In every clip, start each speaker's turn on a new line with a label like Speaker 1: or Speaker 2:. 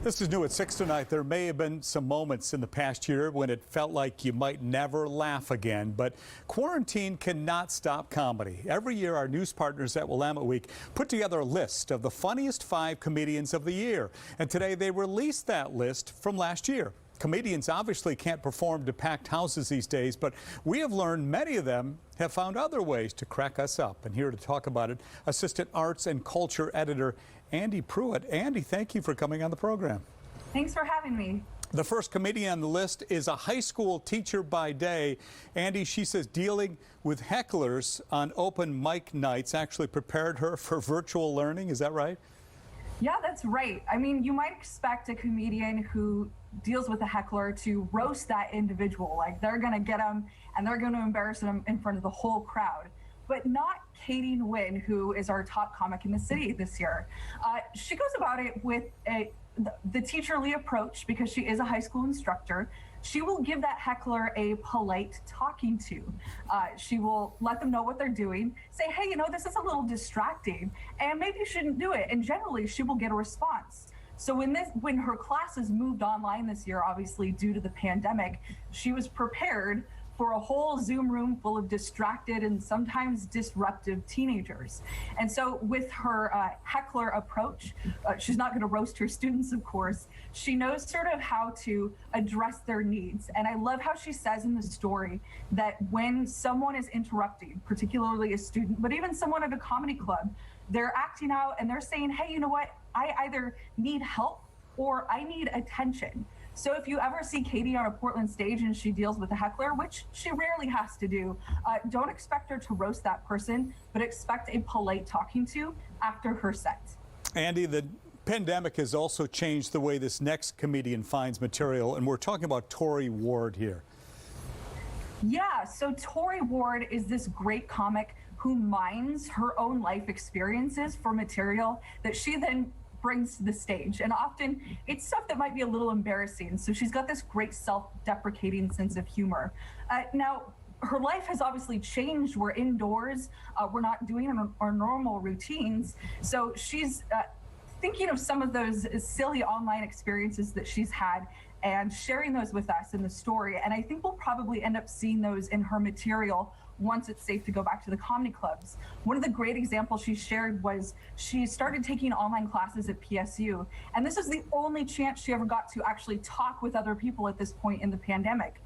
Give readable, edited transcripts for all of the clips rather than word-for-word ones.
Speaker 1: This is new at 6 tonight. There may have been some moments in the past year when it felt like you might never laugh again, but quarantine cannot stop comedy. Every year, our news partners at Willamette Week put together a list of the funniest 5 comedians of the year. And today they released that list from last year. Comedians obviously can't perform to packed houses these days, but we have learned many of them have found other ways to crack us up. And here to talk about it, Assistant Arts and Culture Editor Andi Prewitt. Andi, thank you for coming on the program.
Speaker 2: Thanks for having me.
Speaker 1: The first comedian on the list is a high school teacher by day. Andi, she says dealing with hecklers on open mic nights actually prepared her for virtual learning. Is that right?
Speaker 2: Yeah, that's right. I mean, you might expect a comedian who deals with a heckler to roast that individual. Like, they're going to get them and they're going to embarrass them in front of the whole crowd. But not Katie Nguyen, who is our top comic in the city this year. She goes about it with the teacherly approach because she is a high school instructor. She will give that heckler a polite talking to. She will let them know what they're doing, say, hey, you know, this is a little distracting and maybe you shouldn't do it. And generally she will get a response. So when her classes moved online this year, obviously due to the pandemic, she was prepared for a whole Zoom room full of distracted and sometimes disruptive teenagers. And so with her heckler approach, she's not going to roast her students, of course. She knows sort of how to address their needs. And I love how she says in the story that when someone is interrupting, particularly a student, but even someone at a comedy club, they're acting out and they're saying, hey, you know what? I either need help or I need attention. So if you ever see Katie on a Portland stage and she deals with a heckler, which she rarely has to do, don't expect her to roast that person, but expect a polite talking to after her set.
Speaker 1: Andi, the pandemic has also changed the way this next comedian finds material, and we're talking about Tori Ward here.
Speaker 2: Yeah, so Tori Ward is this great comic who mines her own life experiences for material that she then brings to the stage. And often it's stuff that might be a little embarrassing. So she's got this great self-deprecating sense of humor. Now, her life has obviously changed. We're indoors. We're not doing our normal routines. So she's thinking of some of those silly online experiences that she's had and sharing those with us in the story. And I think we'll probably end up seeing those in her material once it's safe to go back to the comedy clubs. One of the great examples she shared was she started taking online classes at PSU. And this is the only chance she ever got to actually talk with other people at this point in the pandemic.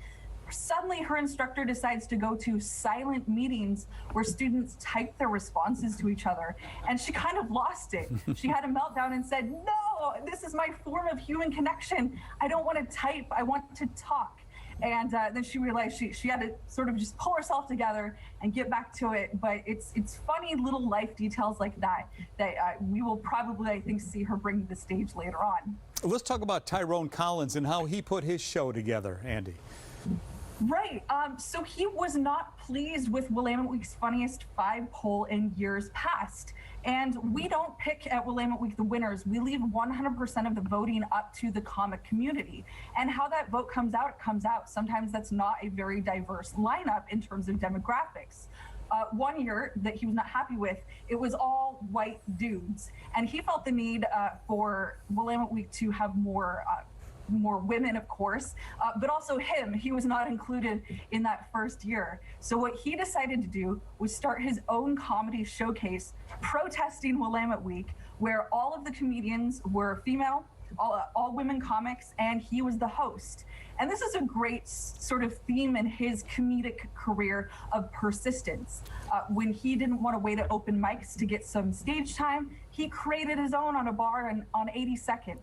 Speaker 2: Suddenly, her instructor decides to go to silent meetings where students type their responses to each other. And she kind of lost it. She had a meltdown and said, no, this is my form of human connection. I don't want to type, I want to talk. And then she realized she had to sort of just pull herself together and get back to it. But it's funny little life details like that we will probably, I think, see her bring to the stage later on.
Speaker 1: Let's talk about Tyrone Collins and how he put his show together, Andi.
Speaker 2: Right. So he was not pleased with Willamette Week's Funniest 5 poll in years past. And we don't pick at Willamette Week the winners. We leave 100% of the voting up to the comic community. And how that vote comes out, it comes out. Sometimes that's not a very diverse lineup in terms of demographics. One year that he was not happy with, it was all white dudes. And he felt the need for Willamette Week to have more women, of course, but also him. He was not included in that first year. So what he decided to do was start his own comedy showcase protesting Willamette Week, where all of the comedians were female, all women comics, and he was the host. And this is a great sort of theme in his comedic career of persistence. When he didn't want to wait at open mics to get some stage time, he created his own on a bar on 82nd.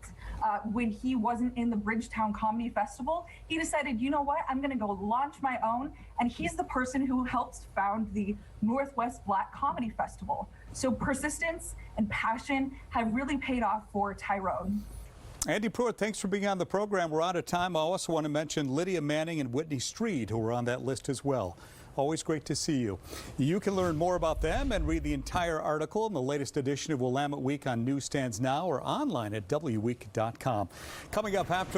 Speaker 2: When he wasn't in the Bridgetown Comedy Festival, he decided, you know what, I'm going to go launch my own. And he's the person who helped found the Northwest Black Comedy Festival. So persistence and passion have really paid off for Tyrone.
Speaker 1: Andi Prewitt, thanks for being on the program. We're out of time. I also want to mention Lydia Manning and Whitney Street, who are on that list as well. Always great to see you. You can learn more about them and read the entire article in the latest edition of Willamette Week on newsstands now or online at wweek.com. Coming up after